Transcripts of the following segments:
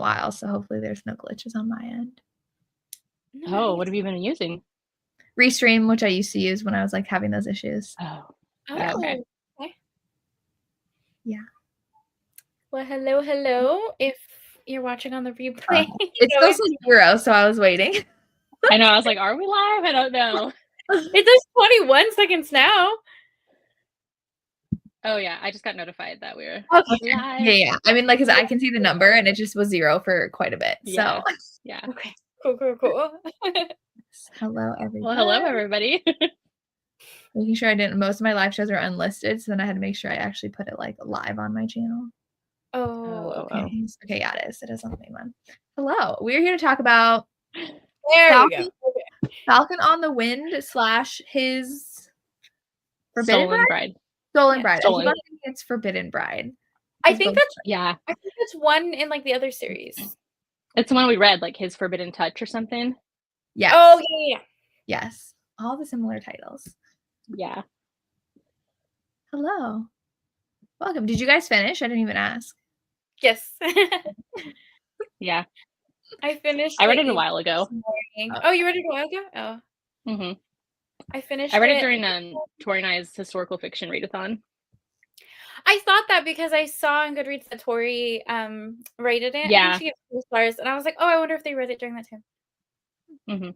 while, so hopefully there's no glitches on my end. Nice. Oh, what have you been using? Restream, which I used to use when I was like having those issues. Oh, okay. Yeah. Well, hello. If you're watching on the replay, it still says 0, so I was waiting. I know. I was like, are we live? I don't know. It says 21 seconds now. Oh yeah, I just got notified that we were live. Yeah. I mean, like, because I can see the number, and it just was 0 for quite a bit. Yeah. So yeah. Okay. Cool. Hello, everybody. Well, hello, everybody. Making sure I didn't. Most of my live shows are unlisted, so then I had to make sure I actually put it like live on my channel. Oh, okay. Okay, yeah, it is. It is on the main one. Hello. We're here to talk about Falcon. Falcon on the Wind / his Stolen Bride. Stolen Bride. Stolen. I think it's Forbidden Bride. I think that's one in like the other series. It's the one we read, like his Forbidden Touch or something. Yes. Oh yeah. Yes. All the similar titles. Yeah. Hello. Welcome. Did you guys finish? I didn't even ask. Yes. Yeah. I finished. I read it a while ago. Oh, you read it a while ago? Oh. Mm-hmm. I finished. I read it during Tori and I's historical fiction readathon. I thought that because I saw on Goodreads that Tori rated it. Yeah. I think she gave 4 stars, and I was like, oh, I wonder if they read it during that time. Mm-hmm.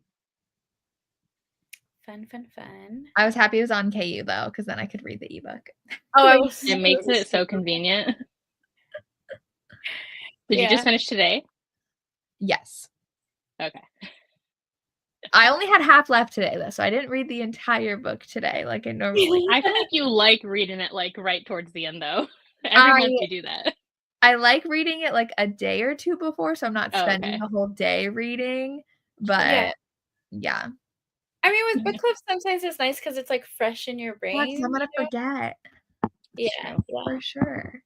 Fun. I was happy it was on KU though, because then I could read the ebook. Oh, it makes it so convenient. Did you just finish today? Yes. Okay. I only had half left today though, so I didn't read the entire book today like I normally. I feel like you like reading it like right towards the end though. Every month you do that. I like reading it like a day or two before, so I'm not spending the whole day reading. But yeah. I mean, with book clubs, sometimes it's nice because it's like fresh in your brain. I'm gonna forget. Yeah, for sure.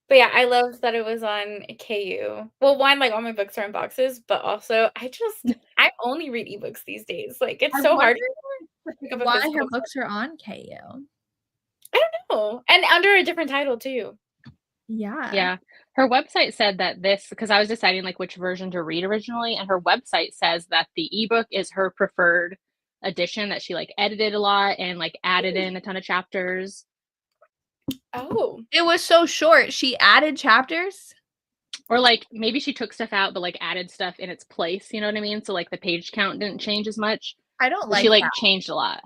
But yeah, I loved that it was on KU. Well, one, like all my books are in boxes, but also I only read ebooks these days. Like it's so hard to pick up a why her books are on KU. I don't know. And under a different title too. Yeah. Her website said that because I was deciding like which version to read originally, and her website says that the ebook is her preferred edition, that she like edited a lot and like added in a ton of chapters. Oh. It was so short. She added chapters? Or like maybe she took stuff out but like added stuff in its place, you know what I mean? So like the page count didn't change as much. I don't like she like that. Changed a lot.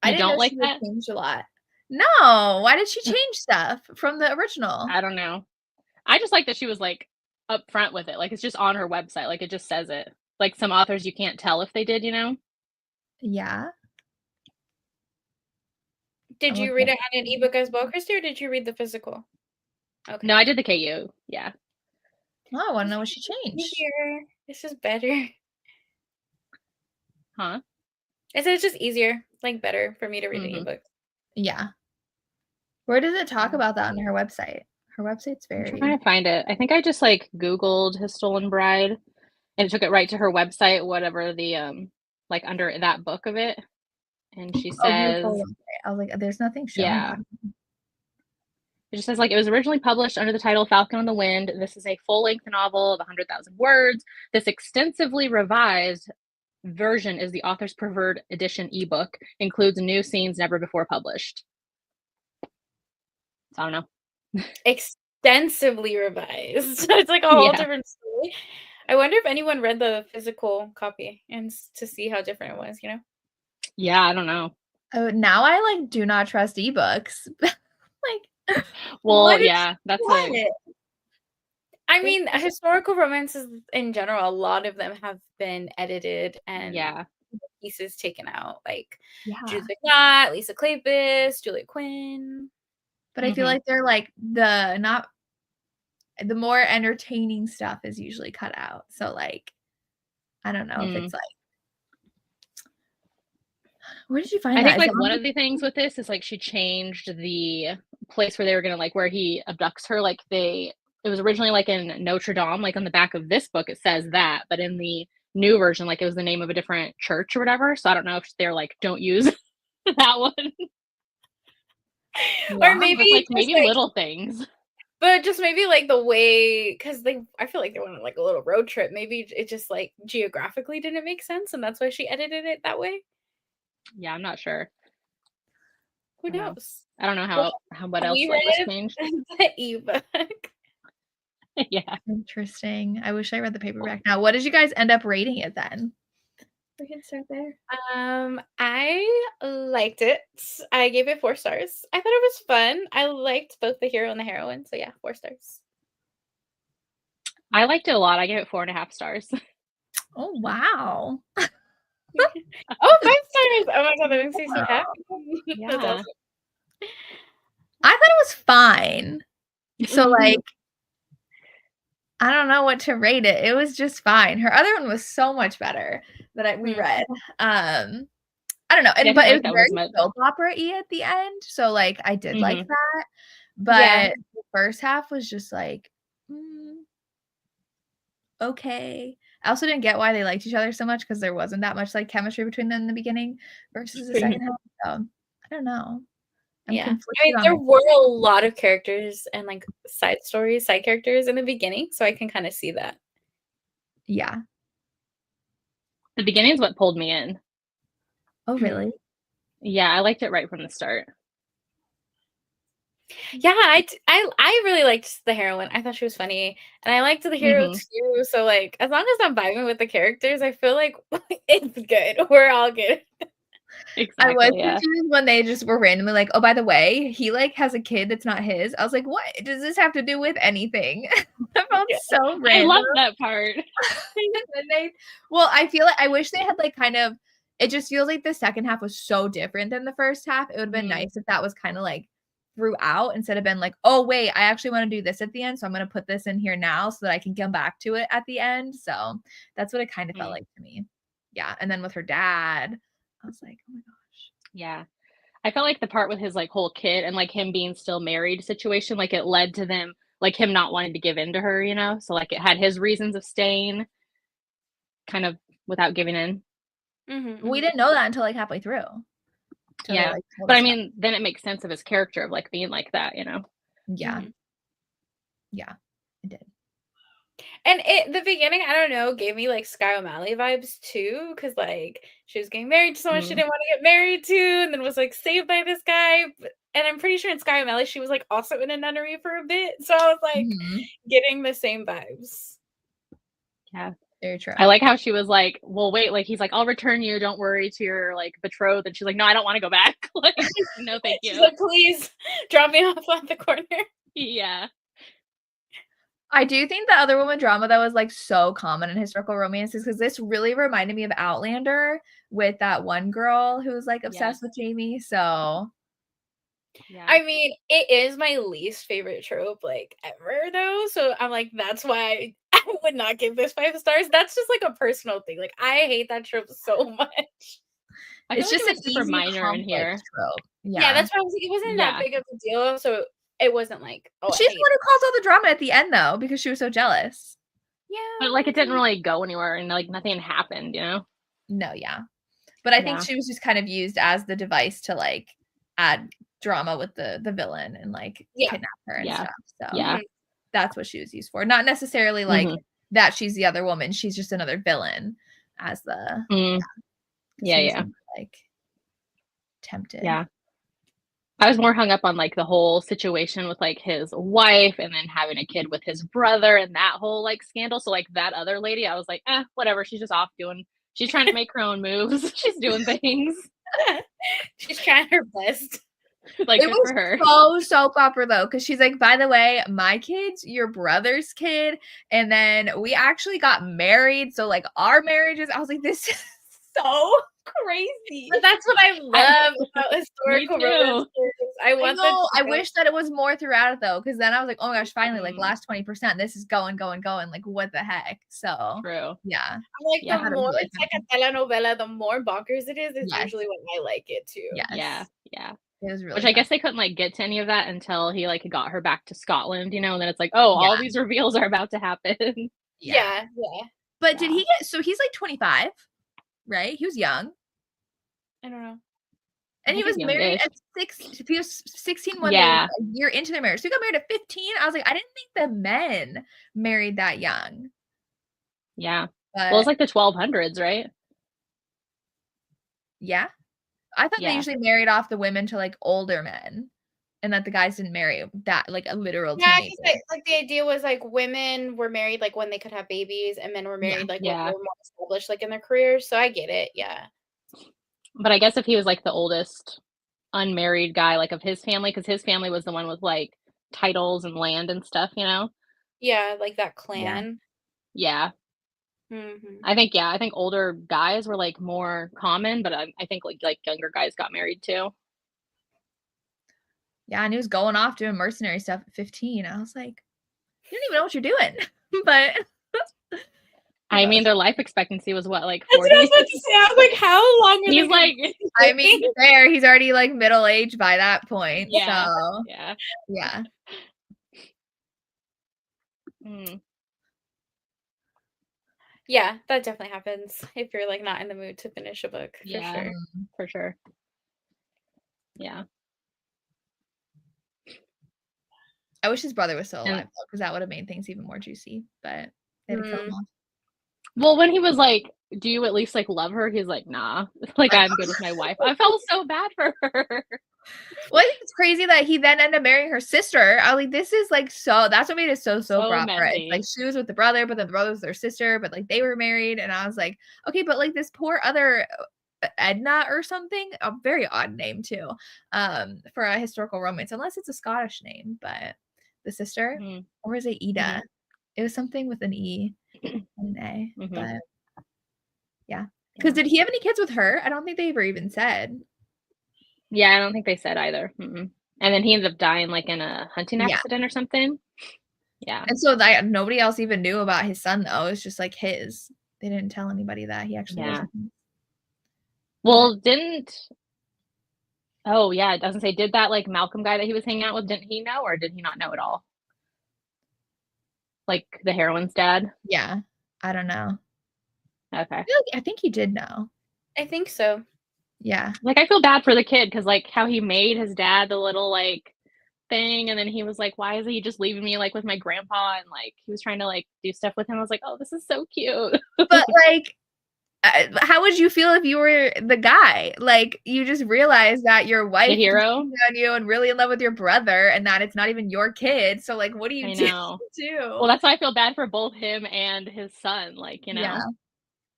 I don't like that? Changed a lot. No, why did she change stuff from the original? I don't know. I just like that she was like upfront with it. Like it's just on her website. Like it just says it. Like some authors you can't tell if they did, you know? Yeah. Did you read it on an ebook as well, Christy, or did you read the physical? Okay. No, I did the KU. Yeah. Oh, I want to know what she changed. Easier. This is better. Huh? I said it's just easier, like better for me to read an ebook. Yeah. Where does it talk about that on her website? Her website's very. I'm trying to find it. I think I just like Googled His Stolen Bride, and it took it right to her website, whatever the like under that book of it. And she says, I was like, there's nothing showing. Yeah. It just says like it was originally published under the title Falcon on the Wind. This is a full-length novel of 100,000 words. This extensively revised version is the author's preferred edition ebook. Includes new scenes never before published. So I don't know. Extensively revised. So it's like a whole different story. I wonder if anyone read the physical copy and to see how different it was, you know? Yeah, I don't know. Oh, now I like do not trust ebooks. Like, well, yeah, that's it. I mean, historical romances in general, a lot of them have been edited and pieces taken out, like Judith McNaught, Lisa Kleypas, Julia Quinn. But I feel like they're like the more entertaining stuff is usually cut out. So like, I don't know if it's like. Where did you find that? I think like one of the things with this is like she changed the place where they were gonna like where he abducts her. Like it was originally like in Notre Dame, like on the back of this book it says that, but in the new version, like it was the name of a different church or whatever. So I don't know if they're like, don't use that one. Yeah. Or maybe like maybe little things. But just maybe like the way, because I feel like they went on like a little road trip. Maybe it just like geographically didn't make sense, and that's why she edited it that way. Yeah, I'm not sure. Who knows? I don't know how what else like was changed. The ebook. Yeah. Interesting. I wish I read the paperback. Now, what did you guys end up rating it then? We can start there. I liked it. I gave it 4 stars. I thought it was fun. I liked both the hero and the heroine. So yeah, 4 stars. I liked it a lot. I gave it 4.5 stars. Oh wow. Oh, 5 stars. Oh my god, that makes me so happy. Yeah. That's awesome. I thought it was fine. So like I don't know what to rate it. It was just fine. Her other one was so much better that we read. I don't know. And but it was very soap opera-y at the end. So like I did like that. But the first half was just like okay. I also didn't get why they liked each other so much because there wasn't that much like chemistry between them in the beginning versus the second half. So I don't know. I mean, there were a lot of characters and like side characters in the beginning, so I can kind of see that. Yeah. The beginning is what pulled me in. Oh, really? Yeah, I liked it right from the start. Yeah, I really liked the heroine. I thought she was funny, and I liked the hero too. So like, as long as I'm vibing with the characters, I feel like it's good. We're all good. Exactly, I was confused when they just were randomly like, oh, by the way, he like has a kid that's not his. I was like, what does this have to do with anything? That felt so random. I love that part. Well, I feel like I wish they had like kind of, it just feels like the second half was so different than the first half. It would have been nice if that was kind of like throughout instead of been like, oh wait, I actually want to do this at the end, so I'm going to put this in here now so that I can come back to it at the end. So that's what it kind of felt like to me. Yeah. And then with her dad, I was like, oh my gosh. Yeah. I felt like the part with his like whole kid and like him being still married situation, like it led to them, like him not wanting to give in to her, you know? So like it had his reasons of staying kind of without giving in. We didn't know that until like halfway through. Yeah. Like, but I mean, then it makes sense of his character of like being like that, you know? Yeah. Yeah, it did. And the beginning, I don't know, gave me like Sky O'Malley vibes too, because like she was getting married to someone she didn't want to get married to, and then was like saved by this guy. And I'm pretty sure in Sky O'Malley she was like also in a nunnery for a bit, so I was like getting the same vibes. Yeah, very true. I like how she was like, "Well, wait," like he's like, "I'll return you. Don't worry," to your like betrothed, and she's like, "No, I don't want to go back." Like, no, thank you. She's like, "Please drop me off at the corner." Yeah. I do think the other woman drama that was like so common in historical romances, because this really reminded me of Outlander with that one girl who was like obsessed with Jamie. So yeah, I mean, it is my least favorite trope like ever though. So I'm like, that's why I would not give this 5 stars. That's just like a personal thing. Like I hate that trope so much. It's just a super minor in here. Trope. Yeah, that's why I was like, it wasn't that big of a deal. So it wasn't like, oh, she's the one who caused all the drama at the end though, because she was so jealous. Yeah. But like it didn't really go anywhere and like nothing happened, you know? No, yeah. But I think she was just kind of used as the device to like add drama with the villain and like kidnap her and stuff. So that's what she was used for. Not necessarily like that she's the other woman. She's just another villain as the like tempted. Yeah. I was more hung up on like the whole situation with like his wife and then having a kid with his brother and that whole like scandal. So like that other lady, I was like, whatever. She's just off she's trying to make her own moves. She's doing things. She's trying her best. Like it was for her. So soap opera though, because she's like, by the way, my kid's your brother's kid, and then we actually got married. So like our marriages, I was like, this is so crazy. But that's what I love about historical romance. I wish that it was more throughout it though, because then I was like, oh my gosh, finally, like last 20%, this is going. Like, what the heck? So true. Yeah. Like the more it's like a telenovela, the more bonkers it is. It's usually when I like it too. Yes. Yeah. It was really Which I guess they couldn't like get to any of that until he like got her back to Scotland, you know, and then it's like, all these reveals are about to happen. Yeah. But did he get, so he's like 25, right? He was young. I don't know. And he was married at 16 when they were a year into their marriage. So he got married at 15. I was like, I didn't think the men married that young. Yeah. Well, it's like the 1200s, right? Yeah. I thought they usually married off the women to like older men. And that the guys didn't marry that, like a literal teenager. Like the idea was like women were married like when they could have babies, and men were married like when they were more established like in their careers. So I get it, yeah. But I guess if he was like the oldest unmarried guy, like of his family, because his family was the one with like titles and land and stuff, you know? Yeah, like that clan. Yeah. Mm-hmm. I think older guys were like more common, but I think like younger guys got married too. Yeah, and he was going off doing mercenary stuff at 15. I was like, you don't even know what you're doing. But I mean, their life expectancy was what, like 40? That's what I was about to say. I was like, how long are he's like, I mean, there, he's already like middle-aged by that point. Yeah. So Yeah. Yeah, that definitely happens if you're like not in the mood to finish a book. For sure. Yeah. I wish his brother was still alive though, because that would have made things even more juicy. But they had to kill him off. Well, when he was like, "Do you at least like love her?" He's like, "Nah, like I'm good with my wife." I felt so bad for her. Well, I think it's crazy that he then ended up marrying her sister. I was like, this is like so. That's what made it so proper. Like she was with the brother, but then the brother was their sister, but like they were married, and I was like, okay, but like this poor other Edna or something, a very odd name too, for a historical romance, unless it's a Scottish name, but the sister, or is it Ida? It was something with an E and an A, but yeah. Because did he have any kids with her? I don't think they ever even said. Yeah, I don't think they said either. And then he ended up dying like in a hunting accident or something. Yeah. And so nobody else even knew about his son though. It's just like his. They didn't tell anybody that he actually was. Well, oh yeah, it doesn't say, did that like Malcolm guy that he was hanging out with, didn't he know, or did he not know at all? Like the heroine's dad? Yeah. I don't know. Okay. I think he did know. I think so. Yeah. Like I feel bad for the kid because like how he made his dad the little like thing, and then he was like, why is he just leaving me like with my grandpa, and like he was trying to like do stuff with him. I was like, oh, this is so cute. But like how would you feel if you were the guy? Like you just realize that your wife the hero on you and really in love with your brother, and that it's not even your kid. So like, what do you do? Well, that's why I feel bad for both him and his son. Like, you know,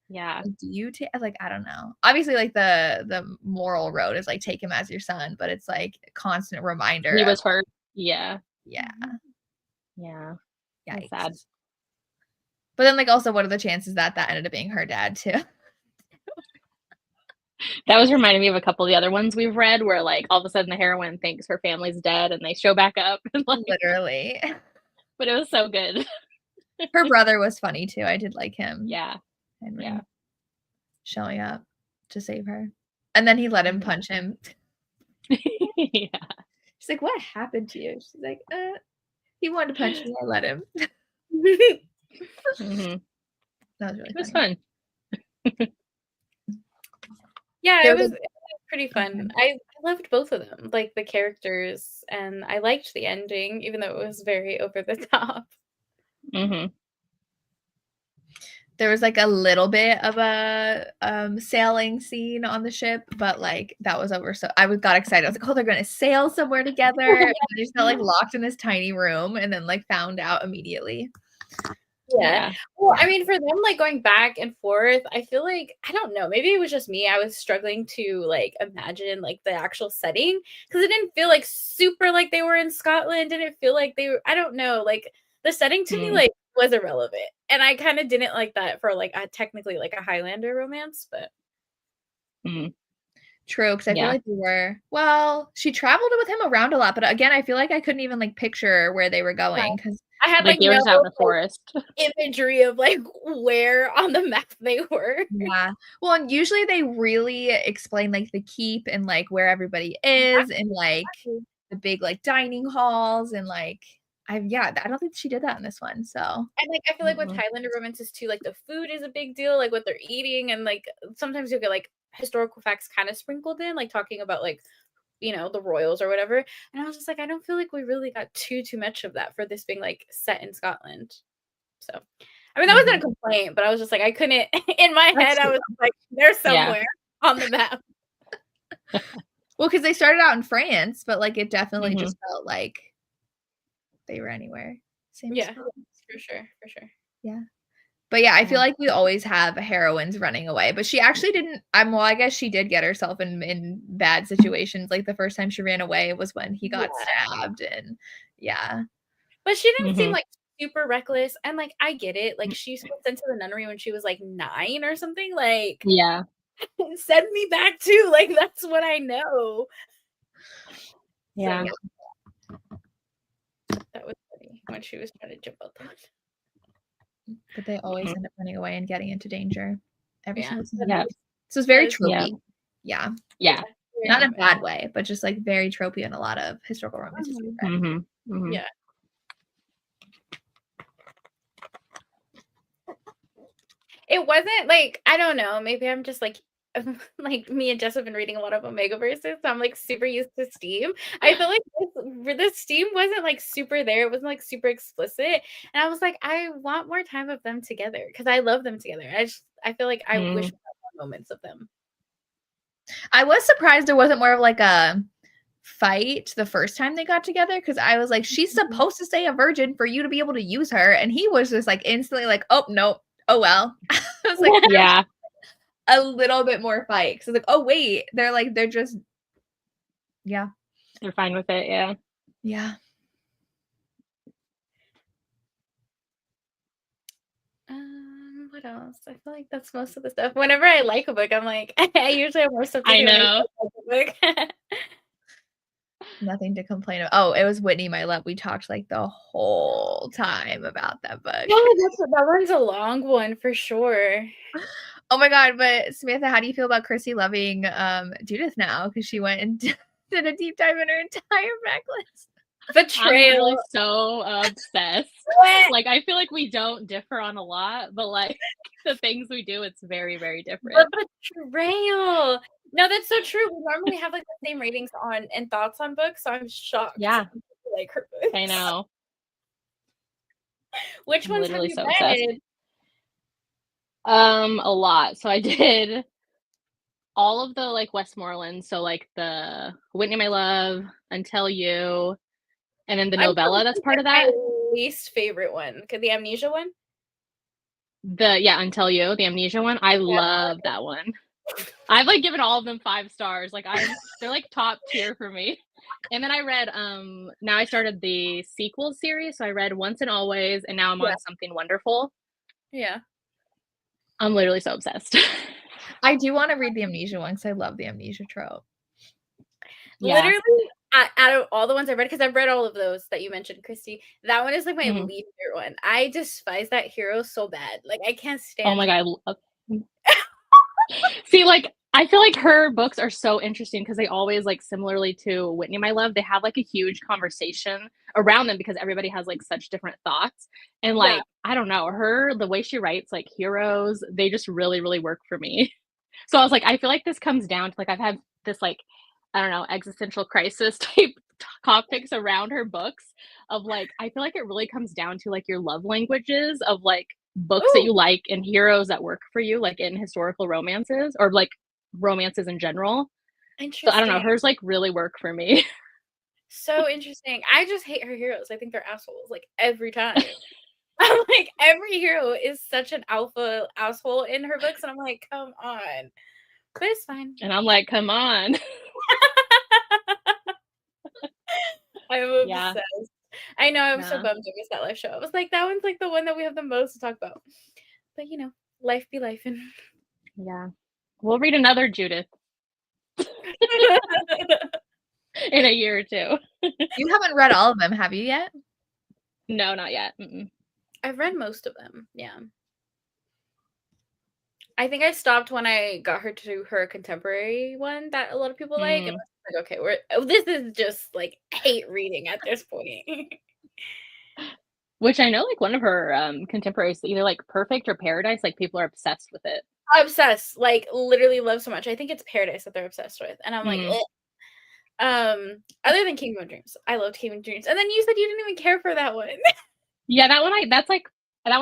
yeah. Do you take like, I don't know. Obviously, like the moral road is like take him as your son, but it's like a constant reminder. He was hurt. Yeah. Yikes. Sad. But then, like, also, what are the chances that ended up being her dad too? That was reminding me of a couple of the other ones we've read where like all of a sudden the heroine thinks her family's dead and they show back up. Like, literally. But it was so good. Her brother was funny too. I did like him. Yeah. Henry showing up to save her. And then he let him punch him. She's like, what happened to you? She's like, he wanted to punch me. I let him. That was really fun. Yeah, it was pretty fun. I loved both of them, like the characters, and I liked the ending, even though it was very over the top. There was like a little bit of a sailing scene on the ship, but like that was over. So I got excited. I was like, oh, they're going to sail somewhere together. And they just got like locked in this tiny room and then like found out immediately. Yeah. Well, I mean, for them, like going back and forth, I feel like, I don't know, maybe it was just me. I was struggling to like imagine like the actual setting because it didn't feel like super like they were in Scotland. Didn't feel like they were, I don't know, like the setting to me like was irrelevant. And I kind of didn't like that for like technically like a Highlander romance, but. True, because I feel like she traveled with him around a lot, but again, I feel like I couldn't even like picture where they were going because I had like they were out in the forest imagery of like where on the map they were. Yeah. Well, and usually they really explain like the keep and like where everybody is and like the big like dining halls and like I don't think she did that in this one. So and like I feel like with Highlander romances too, like the food is a big deal, like what they're eating, and like sometimes you'll get like historical facts kind of sprinkled in, like talking about like, you know, the royals or whatever. And I was just like, I don't feel like we really got too much of that for this being like set in Scotland. So, I mean, that wasn't a complaint, but I was just like, I couldn't, in my head, I was like, they're somewhere on the map. Well, because they started out in France, but like it definitely just felt like they were anywhere. Same for sure. Yeah. But yeah, I feel like we always have heroines running away. But she actually didn't. Well, I guess she did get herself in bad situations. Like the first time she ran away was when he got stabbed, and But she didn't seem like super reckless. And like I get it. Like she was sent to the nunnery when she was like 9 or something. Like send me back too. Like that's what I know. Yeah. So, that was funny when she was trying to jump out the window. But they always end up running away and getting into danger. Every single season. Yeah. So it's very tropey. Yeah. Not in a bad way, but just like very tropey in a lot of historical romance. Yeah. It wasn't like, I don't know, maybe I'm just like me and Jess have been reading a lot of Omega verses, so I'm like super used to Steam. I feel like the Steam wasn't like super there. It wasn't like super explicit. And I was like, I want more time of them together because I love them together. I feel like I wish we had more moments of them. I was surprised there wasn't more of like a fight the first time they got together, because I was like, she's supposed to stay a virgin for you to be able to use her. And he was just like instantly like, oh, no. Oh, well. I was like, a little bit more fight. Because I was like, oh, wait. They're just, they're fine with it. Yeah. What else? I feel like that's most of the stuff. Whenever I like a book, I'm like, I usually have more stuff to do. I know. Like Nothing to complain about. Oh, it was Whitney, My Love. We talked like the whole time about that book. That one's a long one for sure. Oh my God. But Samantha, how do you feel about Chrissy loving Judith now? Because she went and did a deep dive in her entire backlist. Betrayal. I'm really so obsessed. Like I feel like we don't differ on a lot, but like the things we do, it's very, very different. But betrayal. No, that's so true. We normally have like the same ratings on and thoughts on books, so I'm shocked. Yeah. Like her books. I know. Which ones have you read? A lot. So I did all of the like Westmoreland. So like the Whitney, My Love, Until You, and then the novella that's part of that. My least favorite one. The Amnesia one? Until You, the Amnesia one. I love that one. I've like given all of them 5 stars. Like they're like top tier for me. And then I read now I started the sequel series. So I read Once and Always, and now I'm on Something Wonderful. Yeah. I'm literally so obsessed. I do want to read the Amnesia one because I love the Amnesia trope. Literally, out of all the ones I read, because I've read all of those that you mentioned, Christy, that one is like my least favorite one. I despise that hero so bad. Like I can't stand. Oh my God, I love See, like I feel like her books are so interesting because they always, like, similarly to Whitney, My Love, they have like a huge conversation around them because everybody has like such different thoughts. And like I don't know, the way she writes like heroes, they just really, really work for me. So I was like, I feel like this comes down to like I've had this like, I don't know, existential crisis type topics around her books of like, I feel like it really comes down to like your love languages of like books that you like and heroes that work for you, like in historical romances or like romances in general. So I don't know, hers like really work for me. So interesting. I just hate her heroes. I think they're assholes like every time. I'm like, every hero is such an alpha asshole in her books, and I'm like, come on. But it's fine. And I'm like, come on. I'm obsessed. I know, I'm so bummed I missed that live show. I was like, that one's like the one that we have the most to talk about. But you know, life be life. And yeah. We'll read another Judith. In a year or 2. You haven't read all of them, have you yet? No, not yet. I've read most of them. Yeah. I think I stopped when I got her to her contemporary one that a lot of people like. And I was like, okay, this is just like hate reading at this point. Which I know like one of her contemporaries, either like Perfect or Paradise, like people are obsessed with it. Obsessed, like literally love so much. I think it's Paradise that they're obsessed with, and I'm like, other than Kingdom of Dreams, I loved Kingdom of Dreams, and then you said you didn't even care for that one. Yeah, that one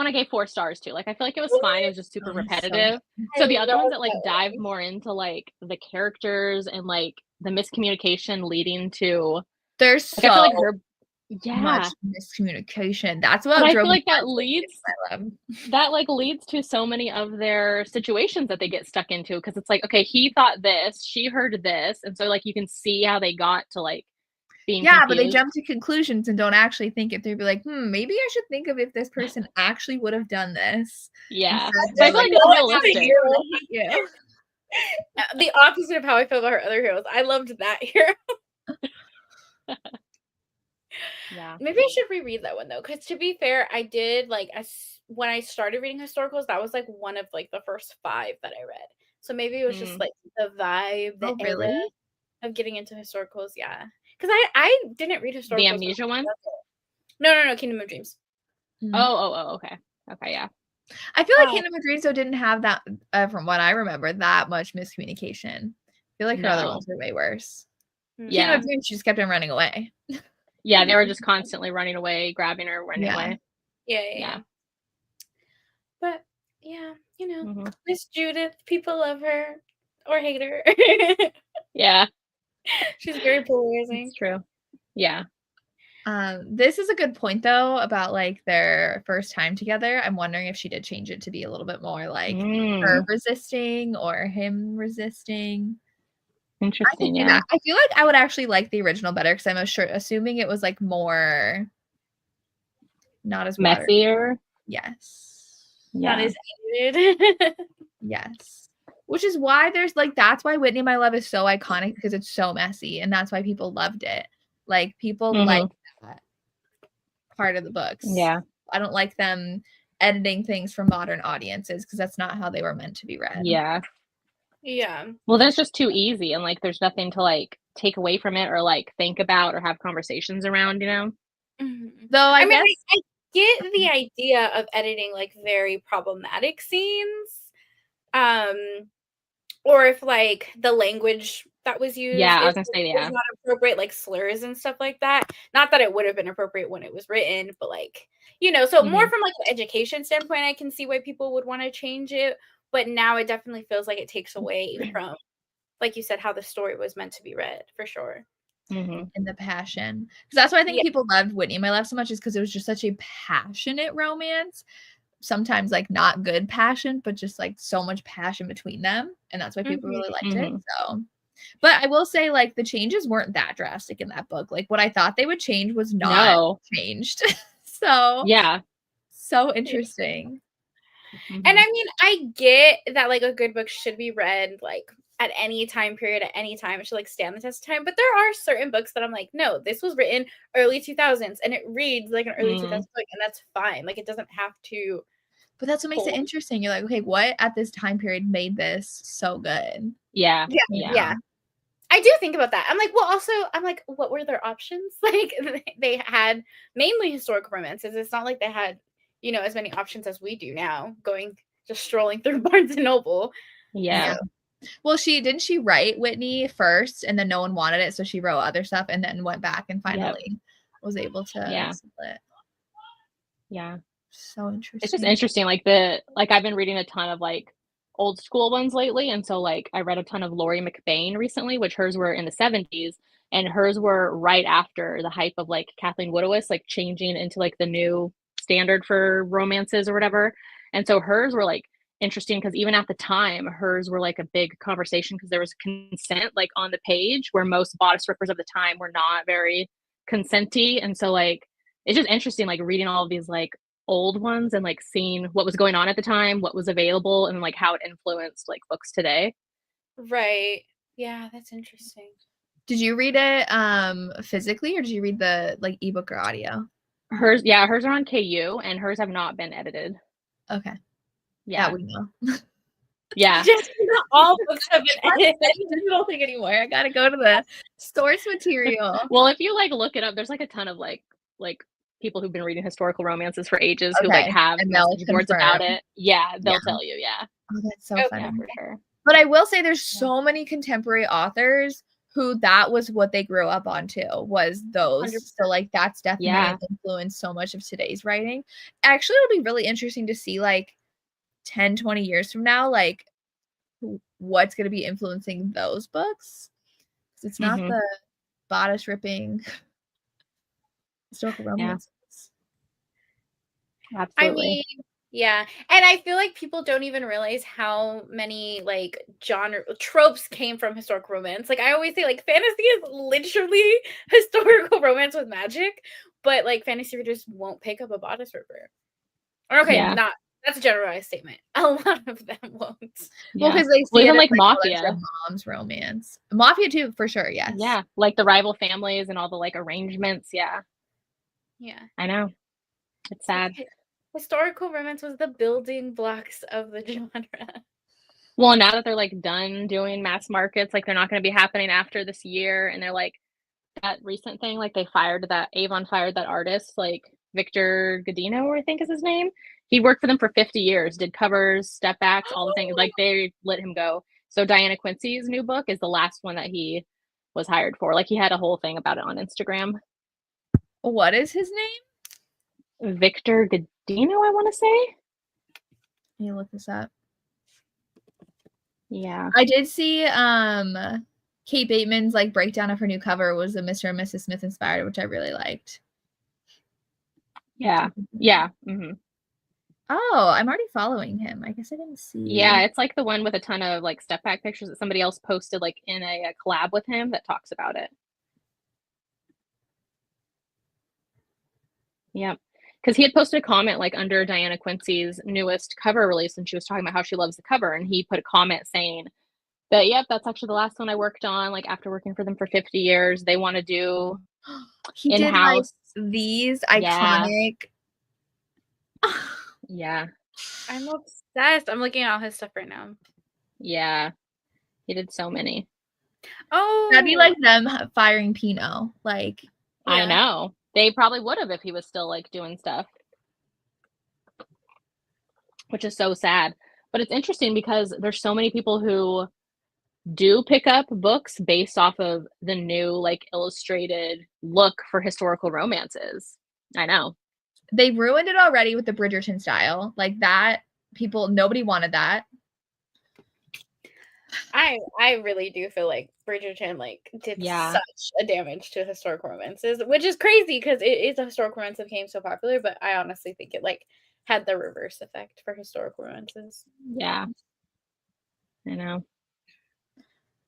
I gave 4 stars too. Like I feel like it was fine. It was just super repetitive. So the other ones that like dive more into like the characters and like the miscommunication leading to there's like, I feel like much miscommunication. That's what I feel like that leads to so many of their situations that they get stuck into, because it's like, okay, he thought this, she heard this, and so like you can see how they got to like being confused. But they jump to conclusions and don't actually think it through. Be like, maybe I should think of if this person actually would have done this. Yeah, but like realistic. Yeah. The opposite of how I feel about her other heroes. I loved that hero. Yeah. Maybe I should reread that one though, because to be fair, I did like when I started reading historicals, that was like one of like the first 5 that I read. So maybe it was just like the vibe, the era of getting into historicals. Yeah, because I didn't read historicals. The Amnesia one? No, Kingdom of Dreams. Okay, yeah. I feel like Kingdom of Dreams though didn't have that, from what I remember, that much miscommunication. I feel like her other ones were way worse. Yeah, Kingdom of Dreams, she just kept on running away. Yeah, they were just constantly running away, grabbing her, running away. Yeah. But yeah, you know, Miss Judith, people love her or hate her. Yeah. She's very polarizing. It's true. Yeah. This is a good point though about like their first time together. I'm wondering if she did change it to be a little bit more like her resisting or him resisting. Interesting. I feel like I would actually like the original better, because I'm assuming it was like more not as messier. Yes. Not as edited. Yes. Which is why there's like, that's why Whitney My Love is so iconic, because it's so messy, and that's why people loved it. Like people like that part of the books. Yeah. I don't like them editing things for modern audiences, because that's not how they were meant to be read. Yeah. Well, that's just too easy, and like there's nothing to like take away from it or like think about or have conversations around, you know? Though I guess I get the idea of editing like very problematic scenes. Or if like the language that was used I was gonna say was not appropriate, like slurs and stuff like that. Not that it would have been appropriate when it was written, but like, you know, so more from like an education standpoint, I can see why people would want to change it. But now it definitely feels like it takes away from, like you said, how the story was meant to be read, for sure. And the passion. Because that's why I think people loved Whitney My Love so much, is because it was just such a passionate romance. Sometimes like not good passion, but just like so much passion between them. And that's why people really liked it. So, but I will say like the changes weren't that drastic in that book. Like what I thought they would change was not changed. So so interesting. And I mean, I get that like a good book should be read like at any time period, at any time. It should like stand the test of time. But there are certain books that I'm like, no, this was written early 2000s and it reads like an early 2000s book, and that's fine. Like it doesn't have to. But that's what makes it interesting. You're like, okay, what at this time period made this so good? Yeah. I do think about that. I'm like, well, also, I'm like, what were their options? Like they had mainly historical romances. It's not like they had, you know, as many options as we do now, just strolling through Barnes and Noble. Yeah. Well, didn't she write Whitney first, and then no one wanted it, so she wrote other stuff and then went back and finally was able to split. Yeah. So interesting. It's just interesting. Like I've been reading a ton of like old school ones lately, and so like I read a ton of Laurie McBain recently, which hers were in the 70s, and hers were right after the hype of like Kathleen Woodiwiss like changing into like the new standard for romances or whatever. And so hers were like interesting because even at the time hers were like a big conversation, because there was consent like on the page, where most bodice rippers of the time were not very consenty. And so like it's just interesting like reading all of these like old ones and like seeing what was going on at the time, what was available, and like how it influenced like books today. Right. Yeah, that's interesting. Did you read it physically, or did you read the like ebook or audio? Hers are on KU, and hers have not been edited. Okay. Yeah. That we know. Yeah. Just not all books have been edited. Digital thing anymore. I gotta go to the source material. Well, if you like look it up, there's like a ton of like people who've been reading historical romances for ages who like have message boards about it. Yeah, they'll tell you. Yeah. Oh, that's so funny. Yeah, for sure. But I will say there's so many contemporary authors who that was what they grew up on too, was those. 100%. So like that's definitely influenced so much of today's writing. Actually, it'll be really interesting to see like 10, 20 years from now, like what's going to be influencing those books. It's not the bodice ripping historical romances. Absolutely. I mean, yeah. And I feel like people don't even realize how many like genre tropes came from historical romance. Like I always say, like fantasy is literally historical romance with magic, but like fantasy readers won't pick up a bodice ripper. Okay, not that's a generalized statement. A lot of them won't. Well, because they see even it like as, Mafia. Mom's romance. Mafia too, for sure, yes. Yeah, like the rival families and all the like arrangements. Yeah. Yeah. I know. It's sad. Historical romance was the building blocks of the genre. Well, now that they're like done doing mass markets, like they're not going to be happening after this year, and they're like that recent thing, like they fired that Avon fired that artist, like Victor Godino, I think is his name. He worked for them for 50 years, did covers, step backs, all the things. Like they let him go. So Diana Quincy's new book is the last one that he was hired for. Like he had a whole thing about it on Instagram. What is his name? Victor Godino, I want to say. Can you look this up? Yeah. I did see Kate Bateman's like breakdown of her new cover was a Mr. and Mrs. Smith inspired, which I really liked. Yeah. Yeah. Mm-hmm. Oh, I'm already following him. I guess I didn't see. Yeah, it's like the one with a ton of like step back pictures that somebody else posted like in a collab with him that talks about it. Yep. Because he had posted a comment like under Diana Quincy's newest cover release, and she was talking about how she loves the cover, and he put a comment saying that, yep, that's actually the last one I worked on, like after working for them for 50 years. They want to do he in-house. Did, like, these iconic. Yeah. I'm obsessed. I'm looking at all his stuff right now. Yeah. He did so many. Oh. That'd be like them firing Pinot. Like, I know. They probably would have if he was still like doing stuff. Which is so sad. But it's interesting because there's so many people who do pick up books based off of the new like illustrated look for historical romances. I know. They ruined it already with the Bridgerton style. Like that, nobody wanted that. I really do feel like Bridgerton like did such a damage to historical romances, which is crazy because it is a historical romance that became so popular, but I honestly think it like had the reverse effect for historical romances. Yeah. I know.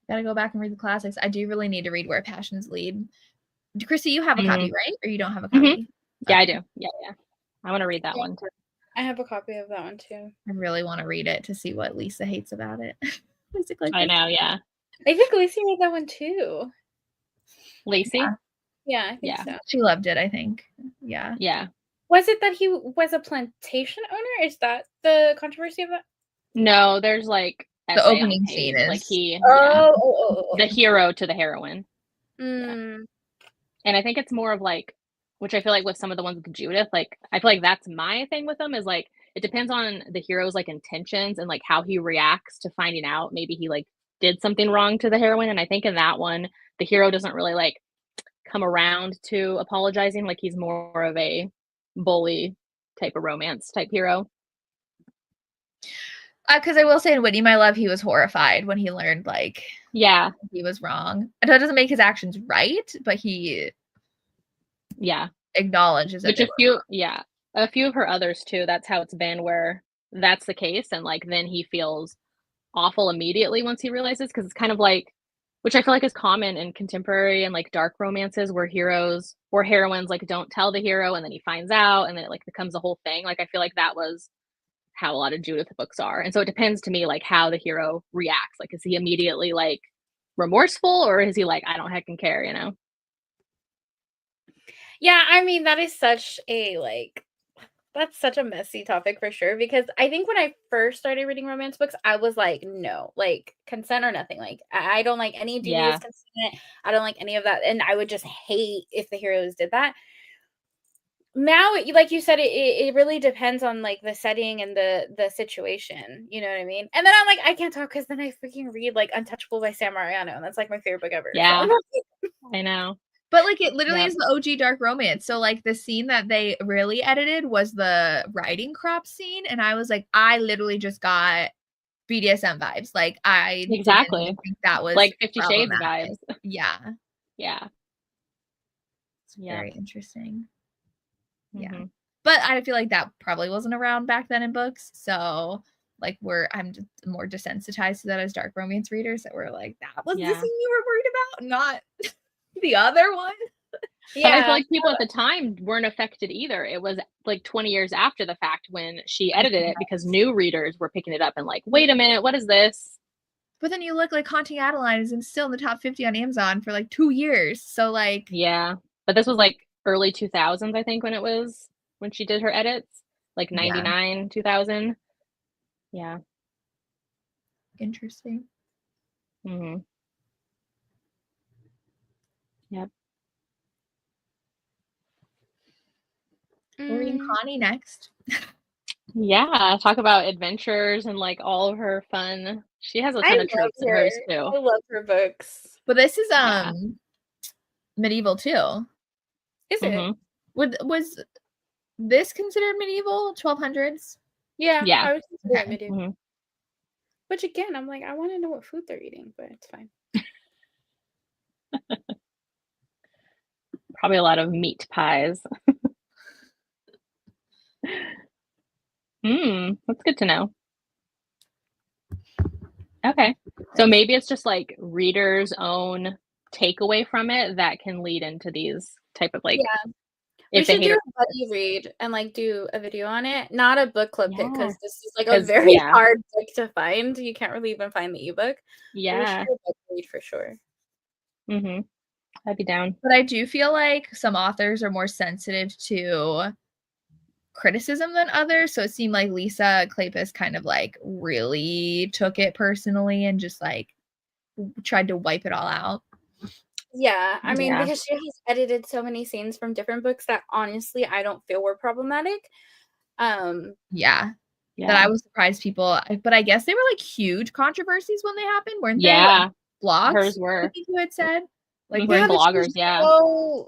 Gotta go back and read the classics. I do really need to read Where Passions Lead. Chrissy, you have a copy, right? Or you don't have a copy? Yeah, I do. Yeah. I want to read that one too. I have a copy of that one too. I really want to read it to see what Lisa hates about it. I know, yeah. I think Lacey read that one too. Lacey? Yeah, I think so. She loved it, I think. Yeah. Yeah. Was it that he was a plantation owner? Is that the controversy of that? No, there's like the opening scene is like he the hero to the heroine. Mm. And I think it's more of like, which I feel like with some of the ones with Judith, like I feel like that's my thing with them is like it depends on the hero's like intentions and like how he reacts to finding out maybe he like did something wrong to the heroine. And I think in that one, the hero doesn't really like come around to apologizing. Like he's more of a bully type of romance type hero. Because I will say in Whitney, My Love, he was horrified when he learned like he was wrong. And that doesn't make his actions right, but he acknowledges it. Which a few of her others too, that's how it's been where that's the case. And like then he feels awful immediately once he realizes, because it's kind of like, which I feel like is common in contemporary and like dark romances where heroes or heroines like don't tell the hero and then he finds out and then it like becomes a whole thing. Like I feel like that was how a lot of Judith books are. And so it depends to me like how the hero reacts. Like is he immediately like remorseful or is he like, I don't heckin' care, you know? Yeah, I mean that is such a like that's such a messy topic for sure, because I think when I first started reading romance books, I was like, no, like consent or nothing. Like I don't like any devious consent. I don't like any of that. And I would just hate if the heroes did that. now, like you said, it really depends on like the setting and the situation. You know what I mean? And then I'm like, I can't talk because then I freaking read like Untouchable by Sam Mariano, and that's like my favorite book ever. Yeah, so I know. But like it literally is the OG dark romance. So like the scene that they really edited was the riding crop scene, and I was like, I literally just got BDSM vibes. Like I exactly didn't think that was like 50 Shades vibes. Yeah. Yeah. It's very interesting. Mm-hmm. Yeah. But I feel like that probably wasn't around back then in books. So like I'm just more desensitized to that as dark romance readers, that we're like, that was the scene you were worried about, not the other one. But I feel like people at the time weren't affected either. It was like 20 years after the fact when she edited it, because new readers were picking it up and like, wait a minute, what is this? But then you look, like Haunting Adeline is still in the top 50 on Amazon for like 2 years. So like, yeah, but this was like early 2000s, I think, when she did her edits, like 99, 2000. Yeah. Interesting. Mm-hmm. Yep. We're reading Connie next. Yeah, talk about adventures and like all of her fun. She has a ton of tropes in hers too. I love her books. But this is medieval too. Is it? Was this considered medieval? 1200s? Yeah. Yeah. I would consider it medieval. Which again, I'm like, I want to know what food they're eating, but it's fine. Probably a lot of meat pies. That's good to know. Okay. So maybe it's just like readers' own takeaway from it that can lead into these type of like. Yeah. We should do a buddy read and like do a video on it, not a book club pick, because this is like a very hard book to find. You can't really even find the ebook. Yeah. We should do a book read for sure. I'd be down. But I do feel like some authors are more sensitive to criticism than others. So it seemed like Lisa Kleypas kind of like really took it personally and just like tried to wipe it all out. Yeah, I mean, because she has edited so many scenes from different books that honestly I don't feel were problematic. That I was surprised people, but I guess they were like huge controversies when they happened, weren't they? Yeah, like, blogs. Hers were. I think you had said. Like bloggers,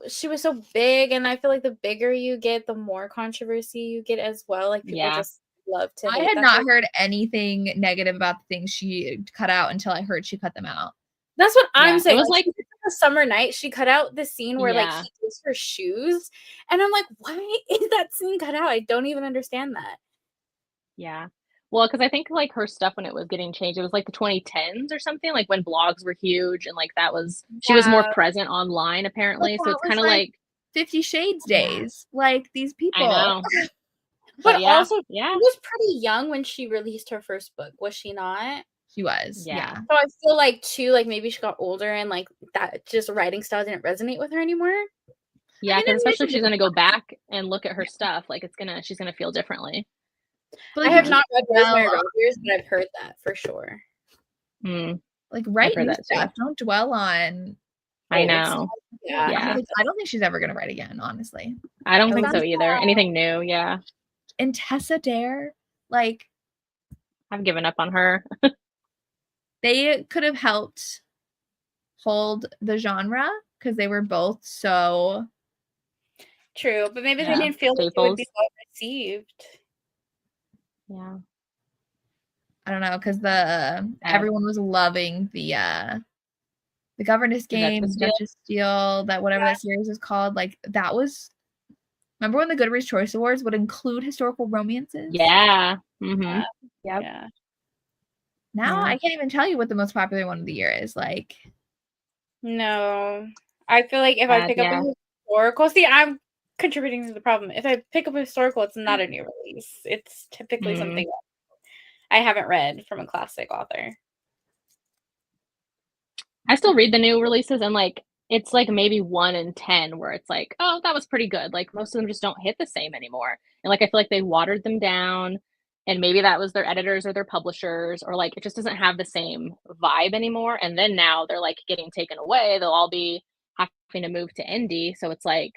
she was so big, and I feel like the bigger you get, the more controversy you get as well. Like people just love to. I had not heard anything negative about the things she cut out until I heard she cut them out. That's what I'm saying. It was like a summer night. She cut out the scene where like he gives her shoes, and I'm like, why is that scene cut out? I don't even understand that. Yeah. Well, because I think like her stuff when it was getting changed, it was like the 2010s or something, like when blogs were huge and like that was she was more present online apparently. So it's kind of like 50 Shades days. Like these people. I know. But also, she was pretty young when she released her first book, was she not? She was. Yeah. So I feel like too, like maybe she got older and like that just writing style didn't resonate with her anymore. Yeah, because especially if she's gonna go back and look at her stuff, like she's gonna feel differently. But like, I have not read Rosemary Rogers, but I've heard that for sure. Like write new stuff. Don't dwell on. I know. Yeah. I don't think she's ever gonna write again, honestly. I don't think so either. Anything new, yeah. And Tessa Dare, like I've given up on her. They could have helped hold the genre because they were both so true, but maybe they didn't feel like it would be well received. Yeah, I don't know, because everyone was loving the Governess Game, Duchess Steel, that whatever that series is called. Like that was. Remember when the Goodreads Choice Awards would include historical romances? Yeah. Yep. Yeah. Now I can't even tell you what the most popular one of the year is. Like, no, I feel like if I pick up a historical, see, I'm contributing to the problem. If I pick up a historical, it's not a new release. It's typically something I haven't read from a classic author. I still read the new releases, and like it's like maybe 1 in 10 where it's like, oh, that was pretty good. Like most of them just don't hit the same anymore, and like I feel like they watered them down. And maybe that was their editors or their publishers, or like it just doesn't have the same vibe anymore. And then now they're like getting taken away. They'll all be having to move to indie. So it's like,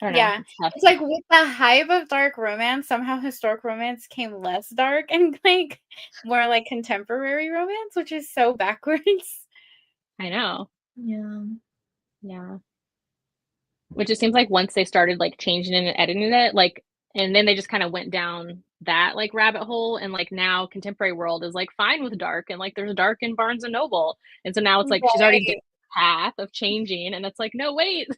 I don't know. Yeah. It's like with the hype of dark romance, somehow historic romance came less dark and like more like contemporary romance, which is so backwards. I know. Yeah. Yeah. Which it seems like once they started like changing it and editing it, like, and then they just kind of went down that like rabbit hole, and like now contemporary world is like fine with dark, and like there's dark in Barnes and Noble, and so now it's like she's already down the path of changing, and it's like, no, wait,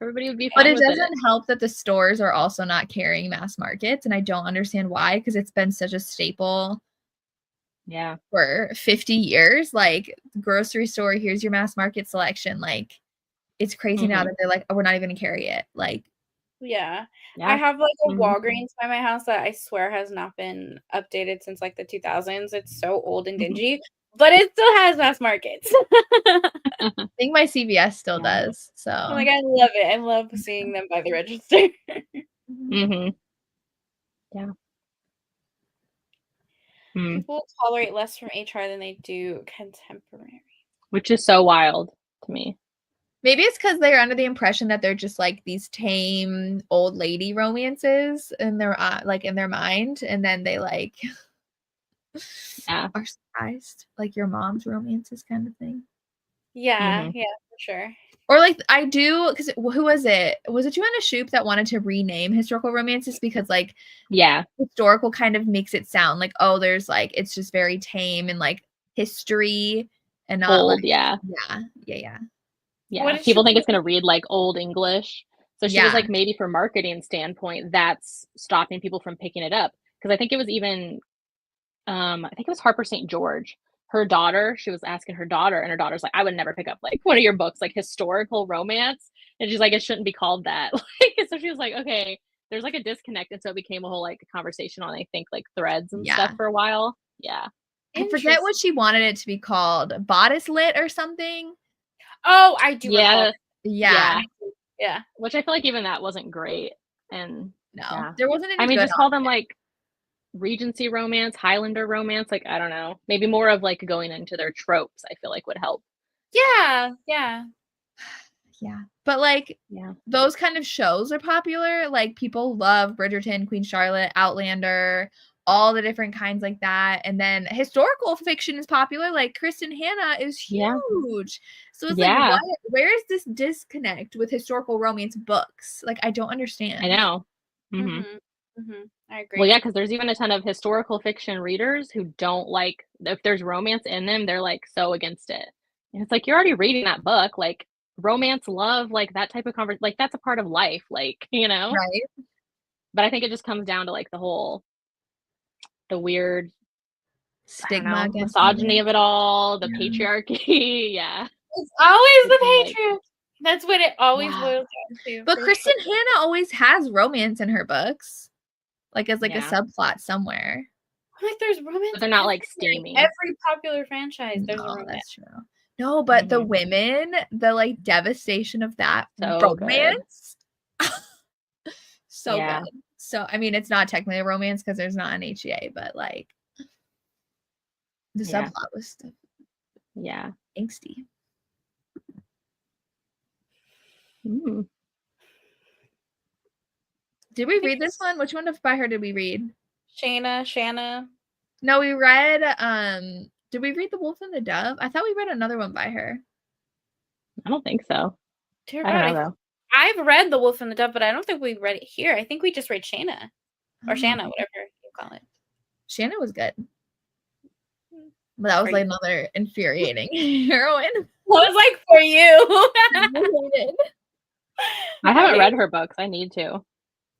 everybody would be fine. But it doesn't help that the stores are also not carrying mass markets, and I don't understand why, because it's been such a staple. Yeah. For 50 years, like grocery store, here's your mass market selection. Like it's crazy now that they're like, oh, we're not even gonna carry it. Like, yeah. I have like a Walgreens by my house that I swear has not been updated since like the 2000s. It's so old and dingy, but it still has mass markets. I think my CVS still does. So like, I love it. I love seeing them by the register. Yeah. People tolerate less from HR than they do contemporary, which is so wild to me. Maybe it's because they're under the impression that they're just like these tame old lady romances in their like in their mind, and then they like are surprised, like your mom's romances kind of thing. Yeah, yeah, for sure. Or like I do, because who was it? Was it Joanna Shupe that wanted to rename historical romances because like historical kind of makes it sound like, oh, there's like it's just very tame and like history and not old, like yeah. People think it's gonna read like old English. So she was like, maybe for marketing standpoint, that's stopping people from picking it up. Because I think it was even I think it was Harper St. George. Her daughter, she was asking her daughter, and her daughter's like, I would never pick up like one of your books, like historical romance. And she's like, it shouldn't be called that. Like, so she was like, okay, there's like a disconnect. And so it became a whole like conversation on, I think, like threads and stuff for a while. Yeah. I forget what she wanted it to be called. Bodice lit or something. Oh, I do. Yeah. Yeah. Which I feel like even that wasn't great. And there wasn't any. I mean, just call them like Regency romance, Highlander romance, like I don't know, maybe more of like going into their tropes, I feel like would help. Yeah. But like those kind of shows are popular. Like people love Bridgerton, Queen Charlotte, Outlander, all the different kinds like that. And then historical fiction is popular. Like Kristen Hanna is huge. So it's like, where is this disconnect with historical romance books? Like I don't understand. I know. I agree. Well, yeah, because there's even a ton of historical fiction readers who don't like, if there's romance in them, they're like so against it. And it's like, you're already reading that book, like romance, love, like that type of conversation, like that's a part of life, like, you know? Right. But I think it just comes down to like the weird stigma, misogyny of it all, the patriarchy. It's always the patriarchy. That's what it always boils down to. But Kristen Hanna always has romance in her books. Like as like a subplot somewhere. Like there's romance. But they're not like steamy. Every popular franchise, there's a romance. That's true. No, but the women, the like devastation of that romance. So good. So I mean, it's not technically a romance because there's not an HEA, but like the subplot was angsty. Did we read this one? Which one by her did we read? Shanna. No, we read did we read The Wolf and the Dove? I thought we read another one by her. I don't think so. Dear God, I don't know. I've read The Wolf and the Dove, but I don't think we read it here. I think we just read Shanna. Or Shanna, whatever you call it. Shanna was good. But that was like another infuriating heroine. That was like for you. I haven't read her books. I need to.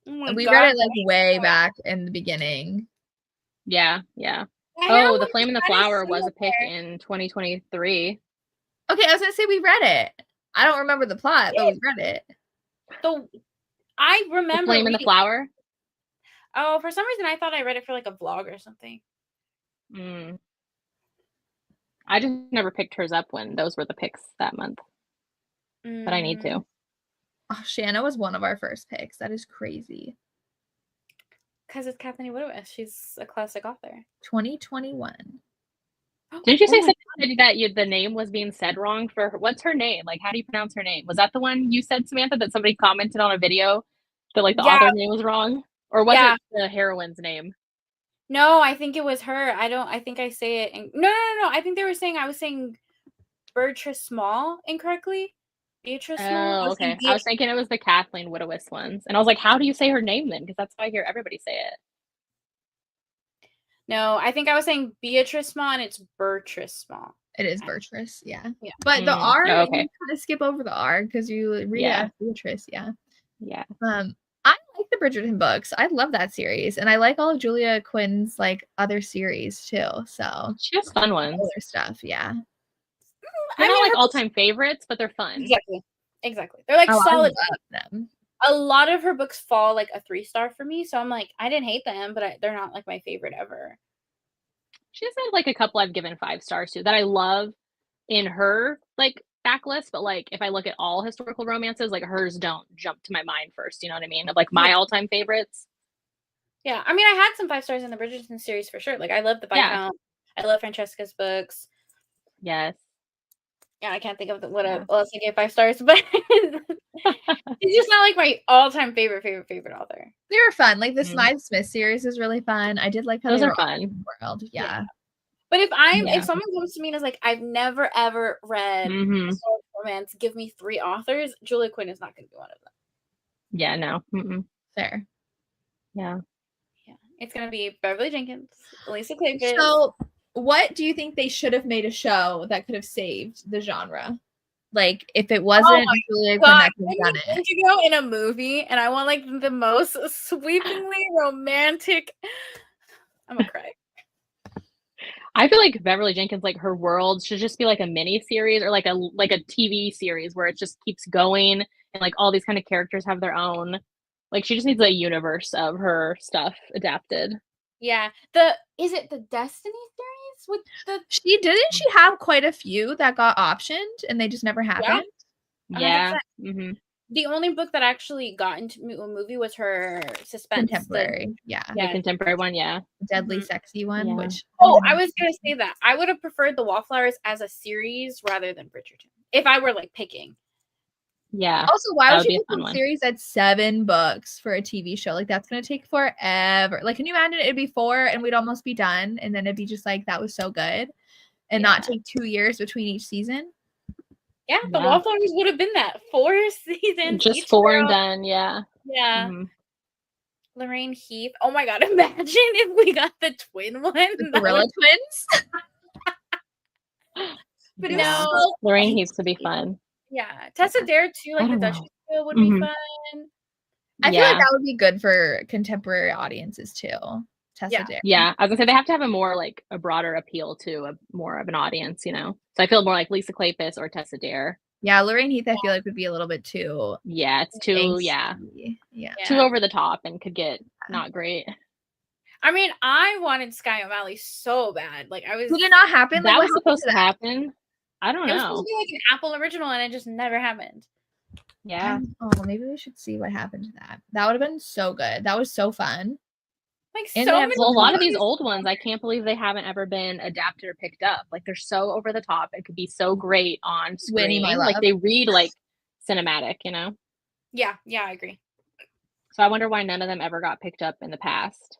We read it like way back in the beginning. Yeah. Oh, The Flame and the Flower was a pick in 2023. Okay, I was gonna say we read it. I don't remember the plot, but we read it. I remember The Flame and the Flower. Oh, for some reason I thought I read it for like a vlog or something. I just never picked hers up when those were the picks that month. But I need to. Oh, Shanna was one of our first picks. That is crazy. Because it's Kathleen Woodward. She's a classic author. 2021. Didn't you say Oh my something that the name was being said wrong for her? What's her name? Like, how do you pronounce her name? Was that the one you said, Samantha, that somebody commented on a video that like the Yeah. author's name was wrong? Or was Yeah. it the heroine's name? No, I think it was her. I think I say it no. I think I was saying Bertrice Small incorrectly. Beatrice Small. Oh, okay. I was thinking it was the Kathleen Widowist ones. And I was like, how do you say her name then? Because that's how I hear everybody say it. No, I think I was saying Beatrice Small and it's Bertrice Small. It is Bertrice, yeah. Yeah. But the R, okay. you kind of skip over the R because you read it as Beatrice, yeah. Yeah. I like the Bridgerton books. I love that series, and I like all of Julia Quinn's like other series too. So she has fun ones. Other stuff, yeah. They're not like all-time favorites, but they're fun. Exactly. They're like solid. I love them. A lot of her books fall like a 3-star for me, so I'm like, I didn't hate them, but they're not like my favorite ever. She has had like a couple I've given 5 stars to that I love in her like backlist, but like if I look at all historical romances, like hers don't jump to my mind first, you know what I mean? Of like my all-time favorites. Yeah, I mean, I had some 5 stars in the Bridgerton series for sure. Like I love the Viscount. I love Francesca's books. Yes. Yeah, I can't think of what else I gave 5 stars, but it's just not like my all-time favorite author. They were fun. Like the Smythe Smith series is really fun. I did like how those they are were fun. in the world. Yeah. But if someone comes to me and is like, I've never ever read historical romance, give me 3 authors, Julia Quinn is not going to be one of them. Yeah, no. Fair. Yeah. It's going to be Beverly Jenkins, Lisa Kleypas. So, what do you think they should have made a show that could have saved the genre? Like, if it wasn't Julia Quinn that could have done it. You go in a movie, and I want like the most sweepingly romantic. I'm gonna cry. I feel like Beverly Jenkins, like her world should just be like a mini series or like a TV series where it just keeps going and like all these kind of characters have their own. Like she just needs a universe of her stuff adapted. Yeah. Is it the Destiny series with the She have quite a few that got optioned and they just never happened? Yeah. The only book that actually got into a movie was her suspense. Contemporary. The contemporary one, Deadly Sexy one, which I was gonna say that. I would have preferred The Wallflowers as a series rather than Bridgerton. If I were like picking. Yeah. Also, why would you pick a series that's 7 books for a TV show? Like that's gonna take forever. Like, can you imagine it'd be 4 and we'd almost be done, and then it'd be just like that was so good, and not take 2 years between each season? Yeah, The Wallflowers would have been that 4 seasons. Just 4 and done. Yeah. Yeah. Lorraine Heath. Oh my god! Imagine if we got the twin one, the Gorilla Twins. But no, Lorraine Heath would be fun. Yeah, Tessa Dare too, like the Duchess Tale would be fun. I feel like that would be good for contemporary audiences too. Tessa Dare. Yeah, I was gonna say they have to have a broader appeal to more of an audience, you know. So I feel more like Lisa Kleypas or Tessa Dare. Yeah, Lorraine Heath I feel like would be a little bit too. Yeah, it's too too over the top and could get not great. I mean, I wanted Sky O'Malley so bad. Like I was. Did it not happen? That like, was supposed to happen. I don't know. It was supposed to be like an Apple original, and it just never happened. Yeah. Maybe we should see what happened to that. That would have been so good. That was so fun. Like and a lot of these old ones, I can't believe they haven't ever been adapted or picked up. Like they're so over the top. It could be so great on screen. Like they read like cinematic, you know? Yeah, I agree. So I wonder why none of them ever got picked up in the past.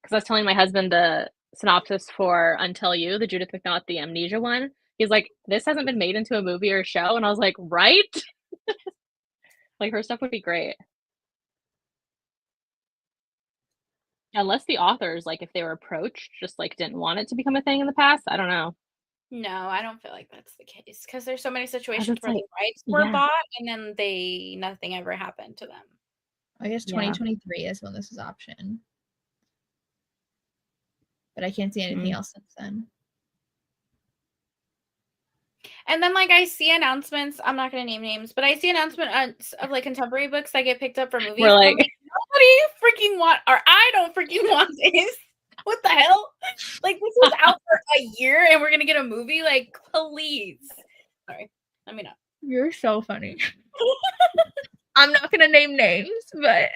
Because I was telling my husband the synopsis for Until You, the Judith McNaught, the amnesia one. He's like, this hasn't been made into a movie or a show. And I was like, right? Like her stuff would be great. Unless the authors, like if they were approached, just like didn't want it to become a thing in the past. I don't know. No, I don't feel like that's the case. Because there's so many situations where the rights were bought and then nothing ever happened to them. I guess 2023 is when this is option. But I can't see anything else since then. And then, like, I see announcements. I'm not going to name names, but I see announcements of like contemporary books that get picked up for movies. We're like, nobody freaking want, or I don't freaking want this. What the hell? Like, this was out for a year, and we're gonna get a movie. Like, please. Sorry, let me know. You're so funny. I'm not gonna name names, but.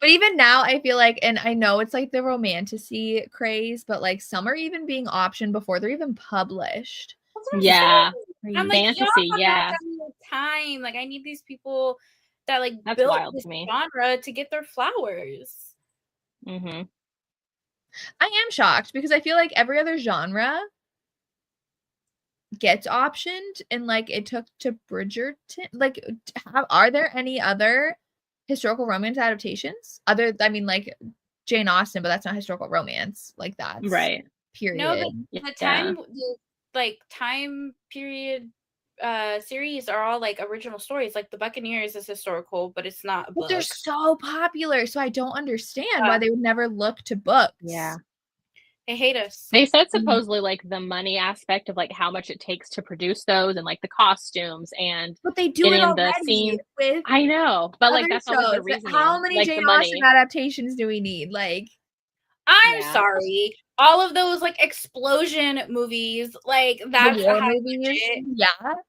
But even now, I feel like, and I know it's like the romantasy craze, but like some are even being optioned before they're even published. Yeah. I'm like, fantasy, yeah. Time. Like, I need these people that like That's built wild this to me. genre to get their flowers. Mm-hmm. I am shocked because I feel like every other genre gets optioned, and like it took to Bridgerton. Like, are there any other historical romance adaptations? I mean, like Jane Austen, but that's not historical romance. Like that's right. Period. No, the time period series are all like original stories. Like the Buccaneers is historical, but it's not a book. But they're so popular, so I don't understand why they would never look to books. Yeah. They hate us. They said supposedly like the money aspect of like how much it takes to produce those and like the costumes and but they do it already the scene. with I know, but like that's always the reason. How many like, Jane Austen adaptations do we need? Like, I'm sorry. All of those like explosion movies, like that's war movies. Yeah,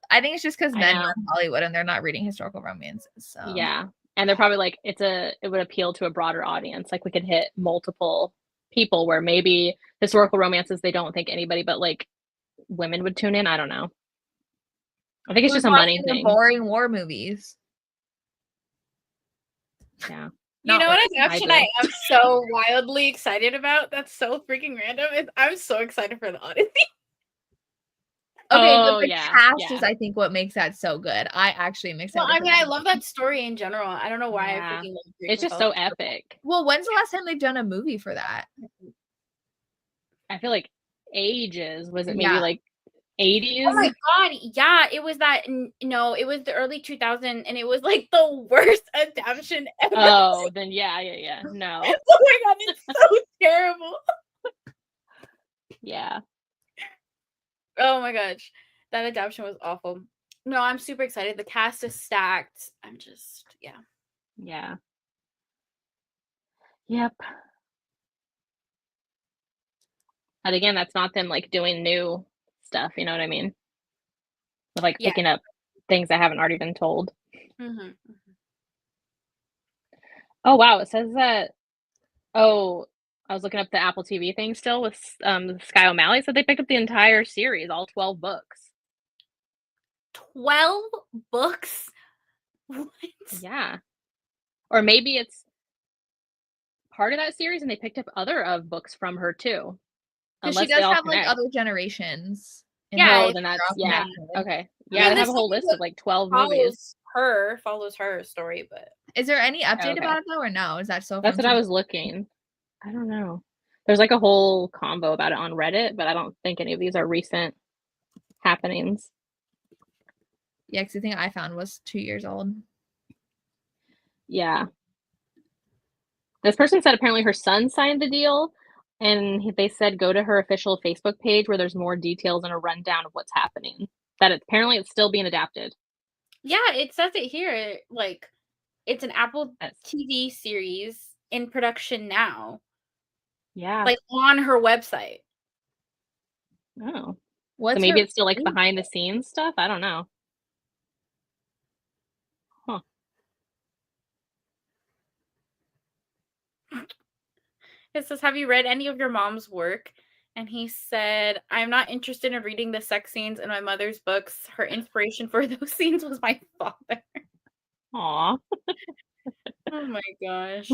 I think it's just because men love Hollywood and they're not reading historical romances. So yeah, and they're probably like it would appeal to a broader audience. Like we could hit multiple people where maybe historical romances they don't think anybody but like women would tune in. I don't know. I think it's just a money thing. Boring war movies. Yeah. You know what adaptation I am so wildly excited about? That's so freaking random. I'm so excited for the Odyssey. Okay, but the cast is, I think, what makes that so good. I actually am excited. Well, I mean, I love that story in general. I don't know why I freaking love it. It's just so epic. Well, when's the last time they've done a movie for that? I feel like ages. Was it maybe like 80s? Oh my god, yeah, it was that. No, it was the early 2000s, and it was like the worst adaptation ever. Oh, then yeah. No. Oh my god, it's so terrible. Yeah. Oh my gosh, that adaptation was awful. No, I'm super excited. The cast is stacked. I'm just, yeah. Yep. And again, that's not them like doing new stuff. You know what I mean? With like picking up things that haven't already been told. Mm-hmm. Oh wow, it says that. Oh, I was looking up the Apple TV thing still with Sky O'Malley. So they picked up the entire series, all 12 books. 12 books? What? Yeah. Or maybe it's part of that series and they picked up other books from her too. Because she does have like other generations. Yeah. Then that's okay. Yeah, they have a whole list of like 12 movies. Follows her story, but is there any update about it though, or no? Is that so? That's what I was looking. I don't know. There's like a whole combo about it on Reddit, but I don't think any of these are recent happenings. Yeah, because the thing I found was 2 years old. Yeah. This person said apparently her son signed the deal, and they said go to her official Facebook page where there's more details and a rundown of what's happening. That apparently it's still being adapted. Yeah, it says it here. Like, it's an Apple TV series in production now. Yeah. Like, on her website. Oh. So maybe it's still like behind the scenes stuff? I don't know. Huh. It says, have you read any of your mom's work? And he said, I'm not interested in reading the sex scenes in my mother's books. Her inspiration for those scenes was my father. Aw. Oh my gosh.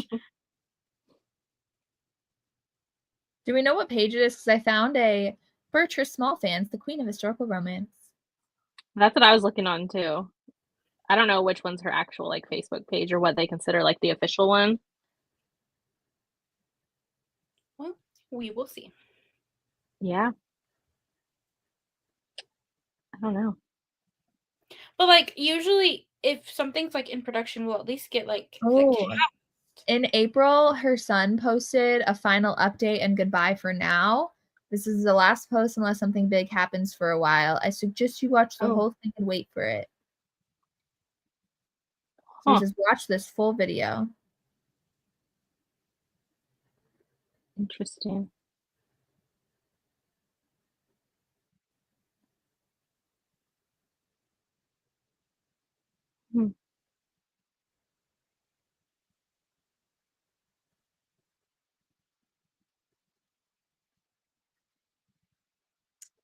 Do we know what page it is? Because I found a Bertrice Small fans, the queen of historical romance. That's what I was looking on too. I don't know which one's her actual like Facebook page or what they consider like the official one. Well, we will see. Yeah. I don't know. But like usually if something's like in production, we'll at least get like in April, her son posted a final update and goodbye for now. This is the last post unless something big happens for a while. I suggest you watch the whole thing and wait for it. So he says, watch this full video. Interesting.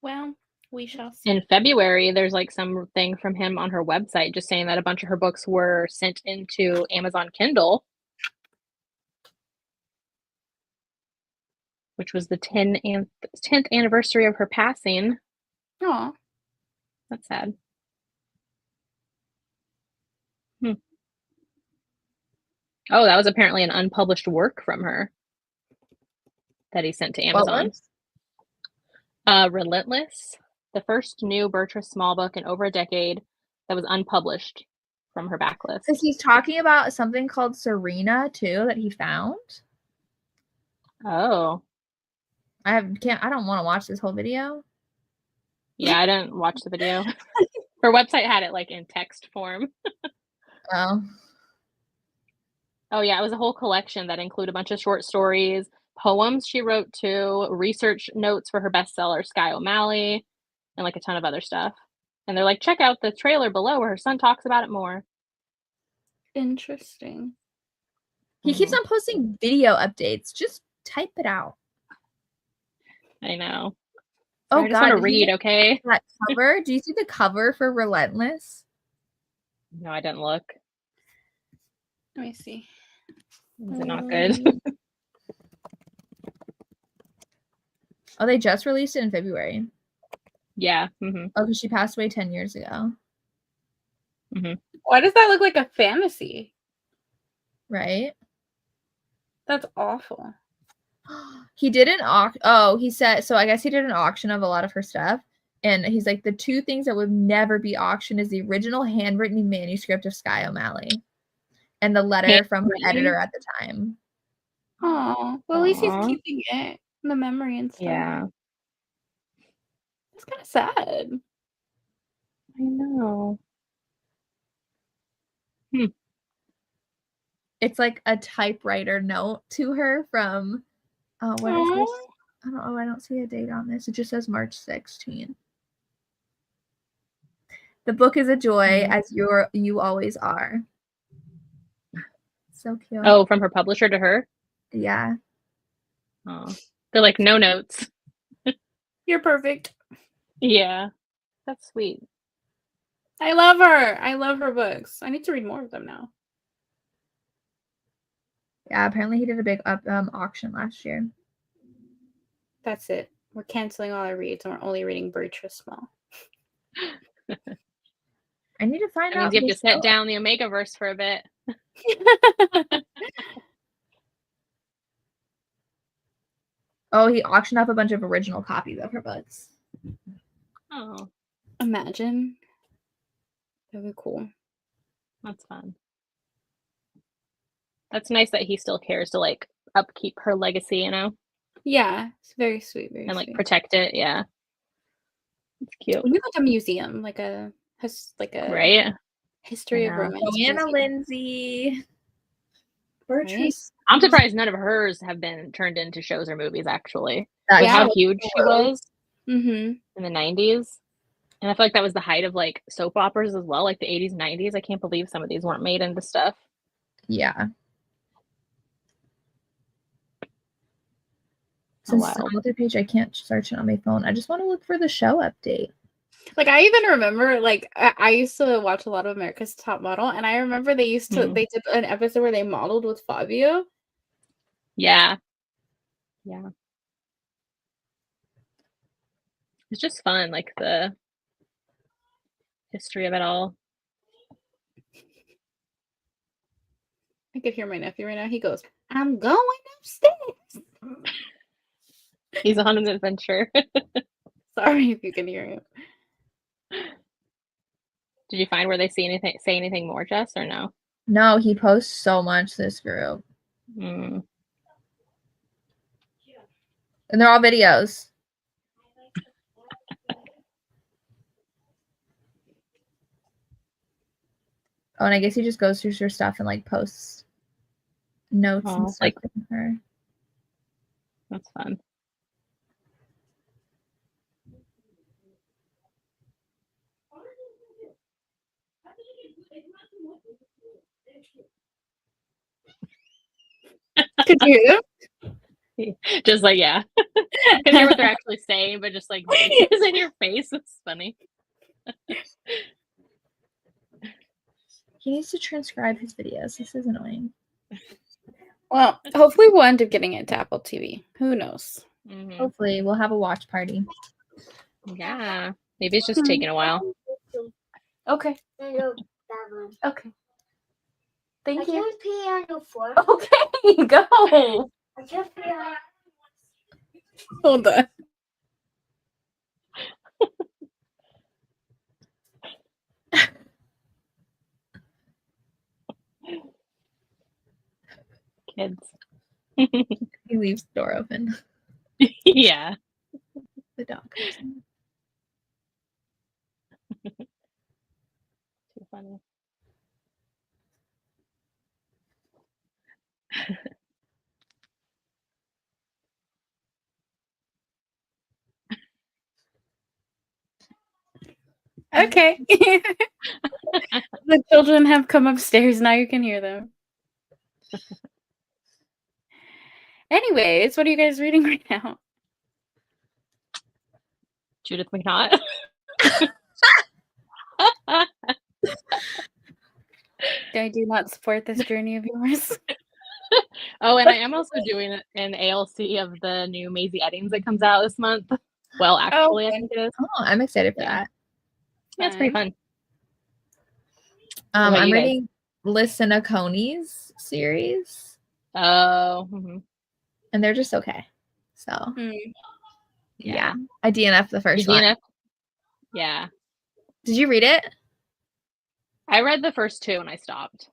Well, we shall see. In February, there's like something from him on her website just saying that a bunch of her books were sent into Amazon Kindle, which was the 10th anniversary of her passing. Aw. That's sad. Oh, that was apparently an unpublished work from her that he sent to Amazon. Relentless, the first new Bertrice Small book in over a decade that was unpublished from her backlist. Because he's talking about something called Serena too that he found. Oh. I don't want to watch this whole video. Yeah, I didn't watch the video. Her website had it like in text form. Oh. Oh yeah, it was a whole collection that included a bunch of short stories, poems she wrote too, research notes for her bestseller Sky O'Malley, and like a ton of other stuff. And they're like, check out the trailer below where her son talks about it more. Interesting. He keeps on posting video updates. Just type it out. I know. Oh, I just want to read, okay? That cover. Do you see the cover for Relentless? No, I didn't look. Let me see. Is it not good? Oh, they just released it in February. Yeah. Oh, because she passed away 10 years ago. Why does that look like a fantasy? Right? That's awful. He did an auction. Oh, he said, so I guess he did an auction of a lot of her stuff. And he's like, the two things that would never be auctioned is the original handwritten manuscript of Sky O'Malley and the letter from her editor at the time. Oh, well, at least he's keeping it, the memory and stuff. Yeah. It's kind of sad. I know. It's like a typewriter note to her from, what is this? I don't see a date on this. It just says March 16th. The book is a joy, as you always are. So cute. Oh, from her publisher to her? Yeah. Oh, they're like, no notes. You're perfect. Yeah, that's sweet. I love her. I love her books. I need to read more of them now. Yeah, apparently he did a big auction last year. That's it. We're canceling all our reads and we're only reading Bertrice Small. I need to find out. That means you have to set down the Omegaverse for a bit. Oh, he auctioned off a bunch of original copies of her books. Oh. Imagine. That'd be cool. That's fun. That's nice that he still cares to like upkeep her legacy, you know? Yeah, it's very sweet, very and like sweet. protect it. Yeah, it's cute. We need like a museum, like a right history of romance. Joanna Lindsay, Bertrice. Right? I'm surprised none of hers have been turned into shows or movies. Actually, Yeah. How huge she was in the 90s, and I feel like that was the height of like soap operas as well, like the 80s, 90s. I can't believe some of these weren't made into stuff. Yeah. Since it's on the page, I can't search it on my phone. I just want to look for the show update. Like I even remember, like I used to watch a lot of America's Top Model, and I remember they did an episode where they modeled with Fabio. Yeah. It's just fun, like the history of it all. I could hear my nephew right now. He goes, "I'm going upstairs." He's on an adventure. Sorry if you can hear him. Did you find where they say anything more, Jess, or no? No, he posts so much, this group. And they're all videos. Oh, and I guess he just goes through her stuff and like posts notes and stuff like her. That's fun. Could you hear them? Just like, yeah. I can hear what they're actually saying, but just like voices in your face. It's funny. He needs to transcribe his videos. This is annoying. Well, hopefully we'll end up getting it to Apple TV. Who knows? Mm-hmm. Hopefully we'll have a watch party. Yeah. Maybe it's just taking a while. Okay. Okay. Thank you. I can't pee on the floor. Okay, go. I can't pee on. Hold on. Kids. He leaves the door open. Yeah. The dog comes in. Too funny. Okay. The children have come upstairs. Now you can hear them. Anyways, what are you guys reading right now? Judith McNaught. I do not support this journey of yours. Oh, and I am also doing an ALC of the new Maisie Eddings that comes out this month. Well, actually, I think it is. Oh, I'm excited for that. Yeah, it's pretty fun. I'm reading Listen to Coney's series. Oh. Mm-hmm. And they're just okay. So, yeah. I DNF the first one. DNF? Yeah. Did you read it? I read the first two and I stopped.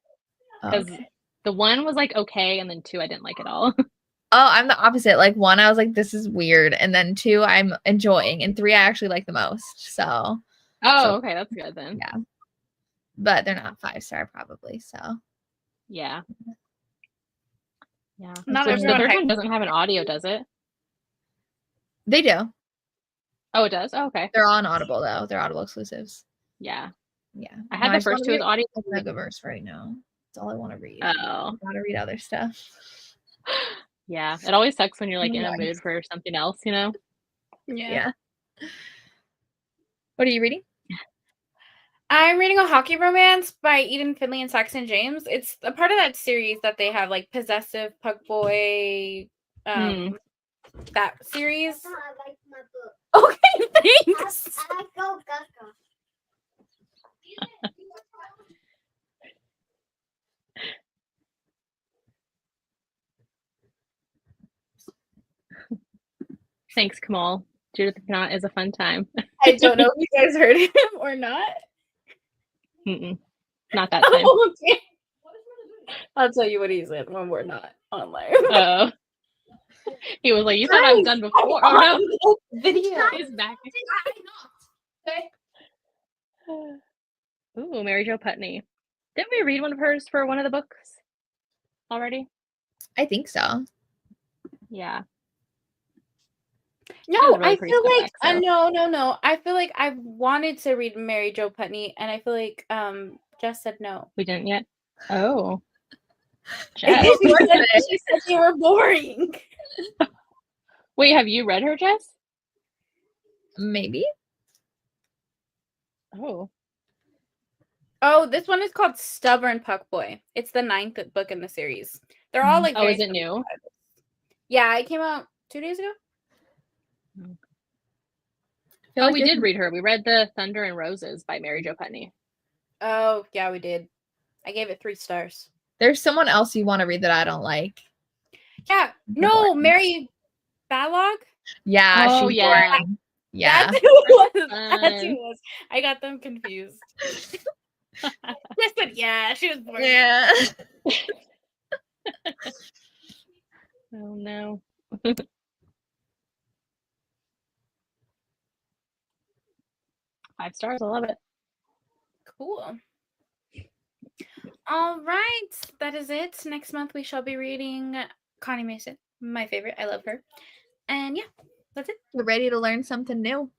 Because Okay. the one was like okay, and then two I didn't like at all. Oh, I'm the opposite. Like one, I was like, this is weird. And then two, I'm enjoying. And three, I actually like the most. So. Oh, okay. That's good then. Yeah. But they're not 5-star probably. So. Yeah. Yeah. Not So the everyone third one doesn't have an audio, does it? They do. Oh, it does? Oh, okay. They're on Audible though. They're Audible exclusives. Yeah. Yeah. I had the first two as audio. Megaverse right now. That's all I want to read. Oh. I want to read other stuff. Yeah. It always sucks when you're like in a mood for something else, you know? Yeah. What are you reading? I'm reading A Hockey Romance by Eden Finley and Saxon James. It's a part of that series that they have, like Possessive Puck Boy, that series. I like my book. Okay, thanks. I go Gaga. Thanks, Kamal. Judith McNaught is a fun time. I don't know if you guys heard him or not. Not that time. Oh, okay. I'll tell you what he said when we're not online. Oh. He was like, you thought I was done before. Oh no. Video. He's back. Ooh, Mary Jo Putney. Didn't we read one of hers for one of the books already? I think so. Yeah. No, really I pretty feel like spec, so. no. I feel like I wanted to read Mary Jo Putney, and I feel like Jess said no. We didn't yet. Oh. Jess. She said they were boring. Wait, have you read her, Jess? Maybe. Oh, this one is called Stubborn Puck Boy. It's the 9th book in the series. They're all like. Oh, is it new? Yeah, it came out 2 days ago. Oh, we did read her. We read the Thunder and Roses by Mary Jo Putney. Oh, yeah, we did. I gave it 3 stars. There's someone else you want to read that I don't like. Yeah. No, Mary Balog? Yeah. Oh, she's yeah. boring. Yeah. That's who it was. That's who it was. I got them confused. Just said, yeah, she was boring. Yeah. Oh, no. 5 stars. I love it. Cool. All right. That is it. Next month, we shall be reading Connie Mason, my favorite. I love her. And yeah, that's it. We're ready to learn something new.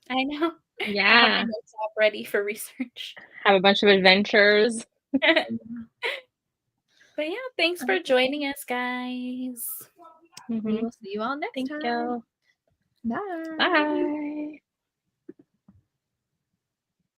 I know. Yeah. I have my notes all ready for research. Have a bunch of adventures. But yeah, thanks for joining us, guys. We will see you all next Thank time. you. Bye. Bye.